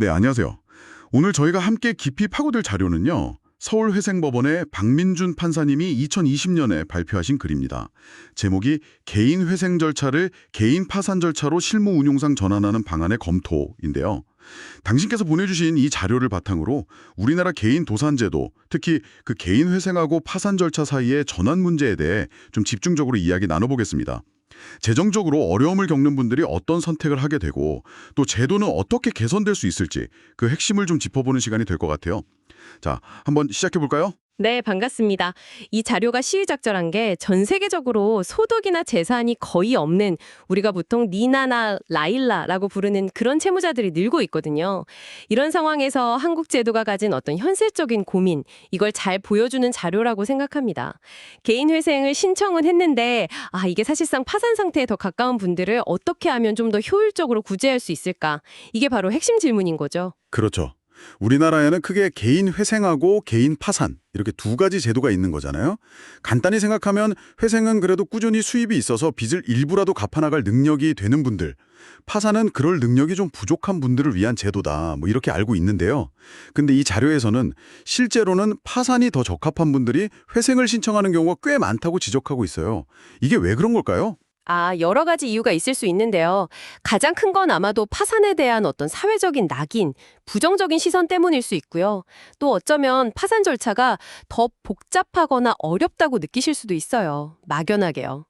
네, 안녕하세요. 오늘 저희가 함께 깊이 파고들 자료는요. 서울회생법원의 박민준 판사님이 2020년에 발표하신 글입니다. 제목이 개인 회생 절차를 개인 파산 절차로 실무 운용상 전환하는 방안의 검토인데요. 당신께서 보내주신 이 자료를 바탕으로 우리나라 개인 도산제도, 특히 그 개인 회생하고 파산 절차 사이의 전환 문제에 대해 좀 집중적으로 이야기 나눠보겠습니다. 재정적으로 어려움을 겪는 분들이 어떤 선택을 하게 되고 또 제도는 어떻게 개선될 수 있을지 그 핵심을 좀 짚어보는 시간이 될 것 같아요. 자, 한번 시작해 볼까요? 네, 반갑습니다. 이 자료가 시의적절한 게 전 세계적으로 소득이나 재산이 거의 없는 우리가 보통 니나나 라일라라고 부르는 그런 채무자들이 늘고 있거든요. 이런 상황에서 한국 제도가 가진 어떤 현실적인 고민, 이걸 잘 보여주는 자료라고 생각합니다. 개인 회생을 신청은 했는데 이게 사실상 파산 상태에 더 가까운 분들을 어떻게 하면 좀 더 효율적으로 구제할 수 있을까? 이게 바로 핵심 질문인 거죠. 그렇죠. 우리나라에는 크게 개인 회생하고 개인 파산 이렇게 두 가지 제도가 있는 거잖아요. 간단히 생각하면 회생은 그래도 꾸준히 수입이 있어서 빚을 일부라도 갚아나갈 능력이 되는 분들, 파산은 그럴 능력이 좀 부족한 분들을 위한 제도다. 뭐 이렇게 알고 있는데요. 근데 이 자료에서는 실제로는 파산이 더 적합한 분들이 회생을 신청하는 경우가 꽤 많다고 지적하고 있어요. 이게 왜 그런 걸까요? 여러 가지 이유가 있을 수 있는데요. 가장 큰 건 아마도 파산에 대한 어떤 사회적인 낙인, 부정적인 시선 때문일 수 있고요. 또 어쩌면 파산 절차가 더 복잡하거나 어렵다고 느끼실 수도 있어요. 막연하게요.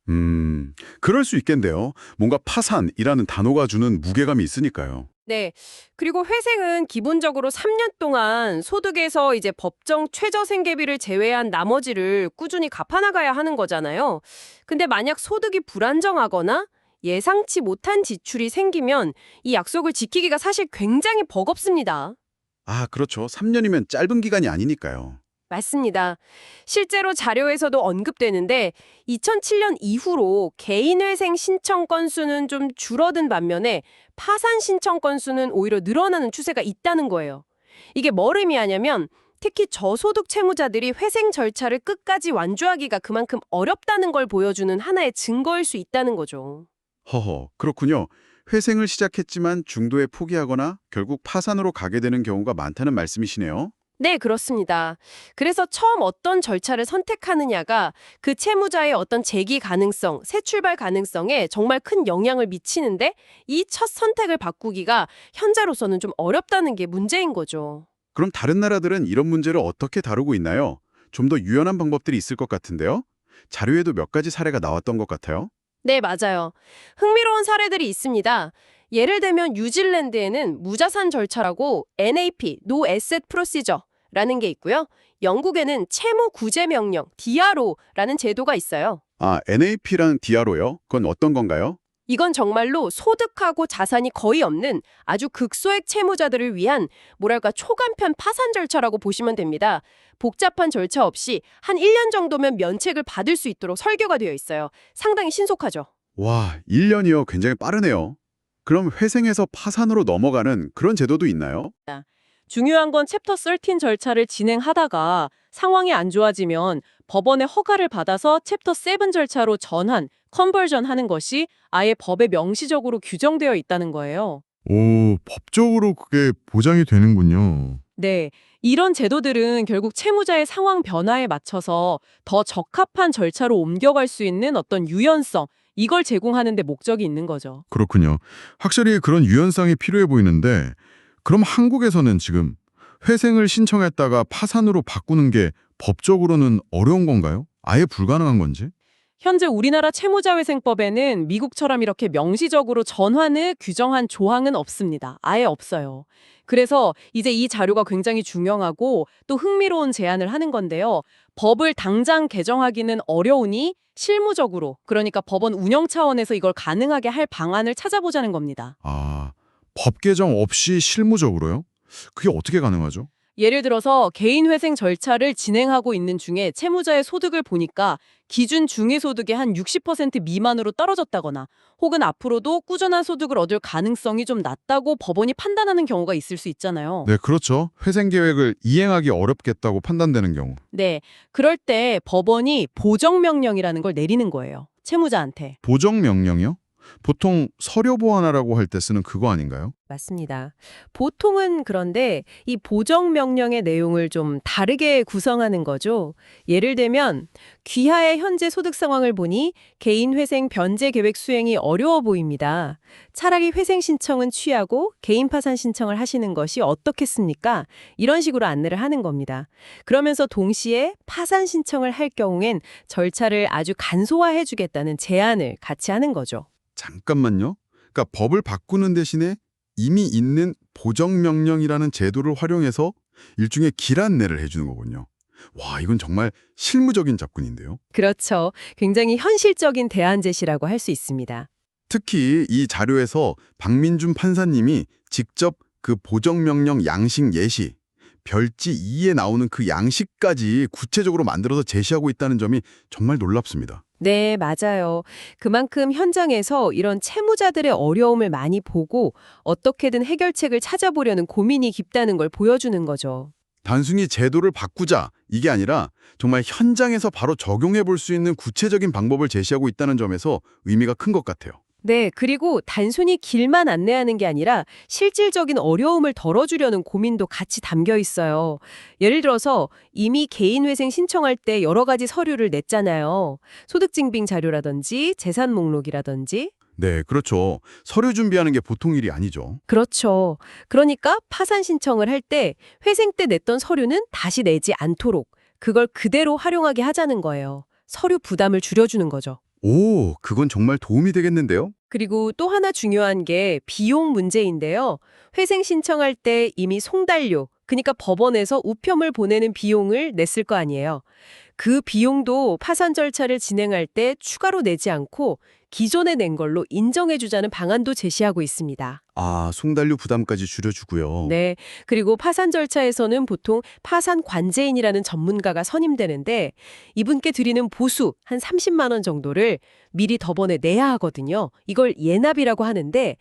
그럴 수 있겠는데요. 뭔가 파산이라는 단어가 주는 무게감이 있으니까요. 네. 그리고 회생은 기본적으로 3년 동안 소득에서 이제 법정 최저 생계비를 제외한 나머지를 꾸준히 갚아나가야 하는 거잖아요. 근데 만약 소득이 불안정하거나 예상치 못한 지출이 생기면 이 약속을 지키기가 사실 굉장히 버겁습니다. 아, 그렇죠. 3년이면 짧은 기간이 아니니까요. 맞습니다. 실제로 자료에서도 언급되는데 2007년 이후로 개인회생 신청 건수는 좀 줄어든 반면에 파산 신청 건수는 오히려 늘어나는 추세가 있다는 거예요. 이게 뭘 의미하냐면 특히 저소득 채무자들이 회생 절차를 끝까지 완주하기가 그만큼 어렵다는 걸 보여주는 하나의 증거일 수 있다는 거죠. 허허, 그렇군요. 회생을 시작했지만 중도에 포기하거나 결국 파산으로 가게 되는 경우가 많다는 말씀이시네요. 네, 그렇습니다. 그래서 처음 어떤 절차를 선택하느냐가 그 채무자의 어떤 재기 가능성, 새 출발 가능성에 정말 큰 영향을 미치는데 이 첫 선택을 바꾸기가 현재로서는 좀 어렵다는 게 문제인 거죠. 그럼 다른 나라들은 이런 문제를 어떻게 다루고 있나요? 좀 더 유연한 방법들이 있을 것 같은데요. 자료에도 몇 가지 사례가 나왔던 것 같아요. 네, 맞아요. 흥미로운 사례들이 있습니다. 예를 들면 뉴질랜드에는 무자산 절차라고 NAP, No Asset Procedure라는 게 있고요. 영국에는 채무 구제 명령, DRO라는 제도가 있어요. 아, NAP랑 DRO요? 그건 어떤 건가요? 이건 정말로 소득하고 자산이 거의 없는 아주 극소액 채무자들을 위한 뭐랄까 초간편 파산 절차라고 보시면 됩니다. 복잡한 절차 없이 한 1년 정도면 면책을 받을 수 있도록 설계가 되어 있어요. 상당히 신속하죠. 와, 1년이요. 굉장히 빠르네요. 그럼 회생에서 파산으로 넘어가는 그런 제도도 있나요? 중요한 건 챕터 13 절차를 진행하다가 상황이 안 좋아지면 법원의 허가를 받아서 챕터 7 절차로 전환, 컨버전 하는 것이 아예 법에 명시적으로 규정되어 있다는 거예요. 오, 법적으로 그게 보장이 되는군요. 네, 이런 제도들은 결국 채무자의 상황 변화에 맞춰서 더 적합한 절차로 옮겨갈 수 있는 어떤 유연성, 이걸 제공하는 데 목적이 있는 거죠. 그렇군요. 확실히 그런 유연성이 필요해 보이는데, 그럼 한국에서는 지금 회생을 신청했다가 파산으로 바꾸는 게 법적으로는 어려운 건가요? 아예 불가능한 건지? 현재 우리나라 채무자회생법에는 미국처럼 이렇게 명시적으로 전환을 규정한 조항은 없습니다. 아예 없어요. 그래서 이제 이 자료가 굉장히 중요하고 또 흥미로운 제안을 하는 건데요. 법을 당장 개정하기는 어려우니 실무적으로, 그러니까 법원 운영 차원에서 이걸 가능하게 할 방안을 찾아보자는 겁니다. 아, 법 개정 없이 실무적으로요? 그게 어떻게 가능하죠? 예를 들어서 개인 회생 절차를 진행하고 있는 중에 채무자의 소득을 보니까 기준 중위소득의 한 60% 미만으로 떨어졌다거나 혹은 앞으로도 꾸준한 소득을 얻을 가능성이 좀 낮다고 법원이 판단하는 경우가 있을 수 있잖아요. 네, 그렇죠. 회생 계획을 이행하기 어렵겠다고 판단되는 경우. 네, 그럴 때 법원이 보정명령이라는 걸 내리는 거예요. 채무자한테. 보정 명령이요? 보통 서류 보완하라고 할 때 쓰는 그거 아닌가요? 맞습니다. 보통은 그런데 이 보정 명령의 내용을 좀 다르게 구성하는 거죠. 예를 들면 귀하의 현재 소득 상황을 보니 개인 회생 변제 계획 수행이 어려워 보입니다. 차라리 회생 신청은 취하고 개인 파산 신청을 하시는 것이 어떻겠습니까? 이런 식으로 안내를 하는 겁니다. 그러면서 동시에 파산 신청을 할 경우엔 절차를 아주 간소화해 주겠다는 제안을 같이 하는 거죠. 잠깐만요. 그러니까 법을 바꾸는 대신에 이미 있는 보정명령이라는 제도를 활용해서 일종의 길 안내를 해주는 거군요. 와, 이건 정말 실무적인 접근인데요. 그렇죠. 굉장히 현실적인 대안 제시라고 할 수 있습니다. 특히 이 자료에서 박민준 판사님이 직접 그 보정명령 양식 예시, 별지 2에 나오는 그 양식까지 구체적으로 만들어서 제시하고 있다는 점이 정말 놀랍습니다. 네, 맞아요. 그만큼 현장에서 이런 채무자들의 어려움을 많이 보고 어떻게든 해결책을 찾아보려는 고민이 깊다는 걸 보여주는 거죠. 단순히 제도를 바꾸자 이게 아니라 정말 현장에서 바로 적용해 볼 수 있는 구체적인 방법을 제시하고 있다는 점에서 의미가 큰 것 같아요. 네, 그리고 단순히 길만 안내하는 게 아니라 실질적인 어려움을 덜어주려는 고민도 같이 담겨 있어요. 예를 들어서 이미 개인회생 신청할 때 여러 가지 서류를 냈잖아요. 소득증빙 자료라든지 재산 목록이라든지. 네, 그렇죠. 서류 준비하는 게 보통 일이 아니죠. 그렇죠. 그러니까 파산 신청을 할 때 회생 때 냈던 서류는 다시 내지 않도록 그걸 그대로 활용하게 하자는 거예요. 서류 부담을 줄여주는 거죠. 오, 그건 정말 도움이 되겠는데요? 그리고 또 하나 중요한 게 비용 문제인데요. 회생 신청할 때 이미 송달료, 그러니까 법원에서 우편을 보내는 비용을 냈을 거 아니에요. 그 비용도 파산 절차를 진행할 때 추가로 내지 않고 기존에 낸 걸로 인정해주자는 방안도 제시하고 있습니다. 아, 송달료 부담까지 줄여주고요. 네. 그리고 파산 절차에서는 보통 파산 관제인이라는 전문가가 선임되는데 이분께 드리는 보수 한 30만 원 정도를 미리 더 번에 내야 하거든요. 이걸 예납이라고 하는데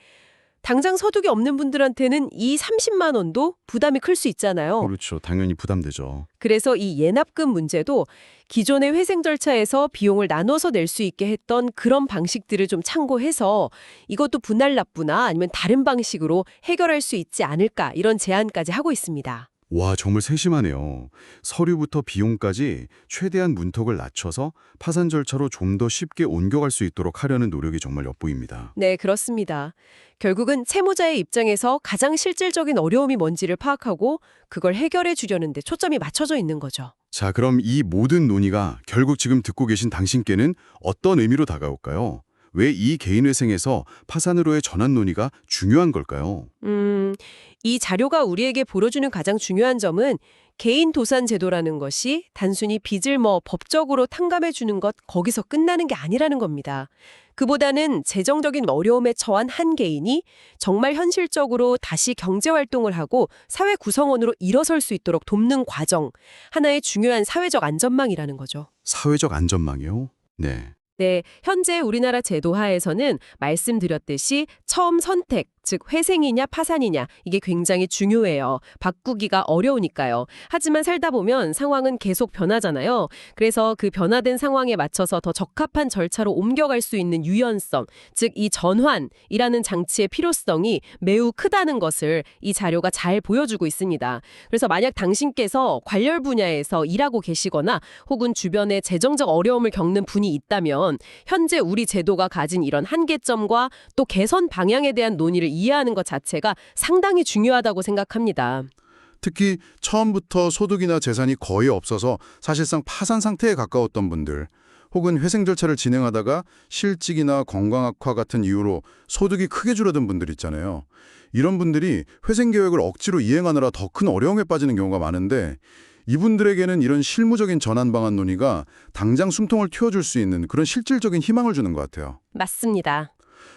당장 소득이 없는 분들한테는 이 30만 원도 부담이 클 수 있잖아요. 그렇죠. 당연히 부담되죠. 그래서 이 예납금 문제도 기존의 회생 절차에서 비용을 나눠서 낼 수 있게 했던 그런 방식들을 좀 참고해서 이것도 분할 납부나 아니면 다른 방식으로 해결할 수 있지 않을까 이런 제안까지 하고 있습니다. 와, 정말 세심하네요. 서류부터 비용까지 최대한 문턱을 낮춰서 파산 절차로 좀 더 쉽게 옮겨갈 수 있도록 하려는 노력이 정말 엿보입니다. 네, 그렇습니다. 결국은 채무자의 입장에서 가장 실질적인 어려움이 뭔지를 파악하고 그걸 해결해 주려는 데 초점이 맞춰져 있는 거죠. 자, 그럼 이 모든 논의가 결국 지금 듣고 계신 당신께는 어떤 의미로 다가올까요? 왜 이 개인회생에서 파산으로의 전환 논의가 중요한 걸까요? 이 자료가 우리에게 보여주는 가장 중요한 점은 개인 도산 제도라는 것이 단순히 빚을 법적으로 탕감해 주는 것 거기서 끝나는 게 아니라는 겁니다. 그보다는 재정적인 어려움에 처한 한 개인이 정말 현실적으로 다시 경제 활동을 하고 사회 구성원으로 일어설 수 있도록 돕는 과정, 하나의 중요한 사회적 안전망이라는 거죠. 사회적 안전망이요? 네. 네, 현재 우리나라 제도 하에서는 말씀드렸듯이 처음 선택, 즉 회생이냐 파산이냐 이게 굉장히 중요해요. 바꾸기가 어려우니까요. 하지만 살다 보면 상황은 계속 변하잖아요. 그래서 그 변화된 상황에 맞춰서 더 적합한 절차로 옮겨갈 수 있는 유연성, 즉 이 전환이라는 장치의 필요성이 매우 크다는 것을 이 자료가 잘 보여주고 있습니다. 그래서 만약 당신께서 관련 분야에서 일하고 계시거나 혹은 주변에 재정적 어려움을 겪는 분이 있다면 현재 우리 제도가 가진 이런 한계점과 또 개선 방향에 대한 논의를 이해하는 것 자체가 상당히 중요하다고 생각합니다. 특히 처음부터 소득이나 재산이 거의 없어서 사실상 파산 상태에 가까웠던 분들, 혹은 회생 절차를 진행하다가 실직이나 건강 악화 같은 이유로 소득이 크게 줄어든 분들 있잖아요. 이런 분들이 회생 계획을 억지로 이행하느라 더 큰 어려움에 빠지는 경우가 많은데 이분들에게는 이런 실무적인 전환 방안 논의가 당장 숨통을 틔워줄 수 있는 그런 실질적인 희망을 주는 것 같아요. 맞습니다.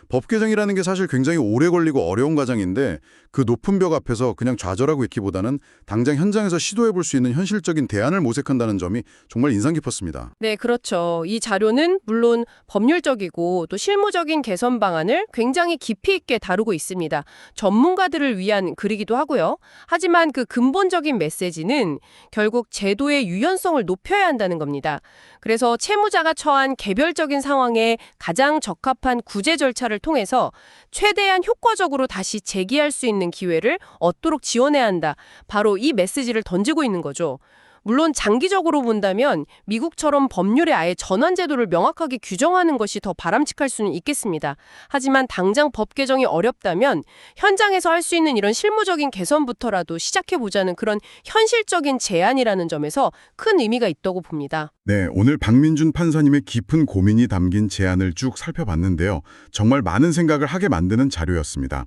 법 개정이라는 게 사실 굉장히 오래 걸리고 어려운 과정인데 그 높은 벽 앞에서 그냥 좌절하고 있기보다는 당장 현장에서 시도해 볼 수 있는 현실적인 대안을 모색한다는 점이 정말 인상 깊었습니다. 네, 그렇죠. 이 자료는 물론 법률적이고 또 실무적인 개선 방안을 굉장히 깊이 있게 다루고 있습니다. 전문가들을 위한 글이기도 하고요. 하지만 그 근본적인 메시지는 결국 제도의 유연성을 높여야 한다는 겁니다. 그래서 채무자가 처한 개별적인 상황에 가장 적합한 구제 절차를 통해서 최대한 효과적으로 다시 재기할 수 있는 기회를 얻도록 지원해야 한다. 바로 이 메시지를 던지고 있는 거죠. 물론 장기적으로 본다면 미국처럼 법률에 아예 전환 제도를 명확하게 규정하는 것이 더 바람직할 수는 있겠습니다. 하지만 당장 법 개정이 어렵다면 현장에서 할 수 있는 이런 실무적인 개선부터라도 시작해보자는 그런 현실적인 제안이라는 점에서 큰 의미가 있다고 봅니다. 네, 오늘 박민준 판사님의 깊은 고민이 담긴 제안을 쭉 살펴봤는데요. 정말 많은 생각을 하게 만드는 자료였습니다.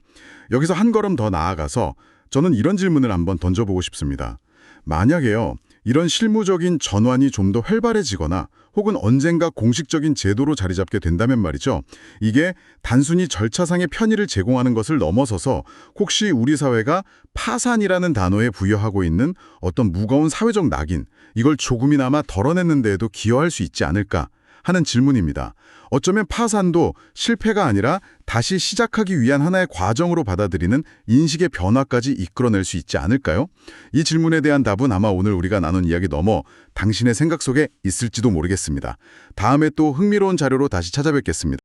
여기서 한 걸음 더 나아가서 저는 이런 질문을 한번 던져보고 싶습니다. 만약에요, 이런 실무적인 전환이 좀 더 활발해지거나 혹은 언젠가 공식적인 제도로 자리 잡게 된다면 말이죠. 이게 단순히 절차상의 편의를 제공하는 것을 넘어서서 혹시 우리 사회가 파산이라는 단어에 부여하고 있는 어떤 무거운 사회적 낙인, 이걸 조금이나마 덜어내는 데에도 기여할 수 있지 않을까 하는 질문입니다. 어쩌면 파산도 실패가 아니라 다시 시작하기 위한 하나의 과정으로 받아들이는 인식의 변화까지 이끌어낼 수 있지 않을까요? 이 질문에 대한 답은 아마 오늘 우리가 나눈 이야기 넘어 당신의 생각 속에 있을지도 모르겠습니다. 다음에 또 흥미로운 자료로 다시 찾아뵙겠습니다.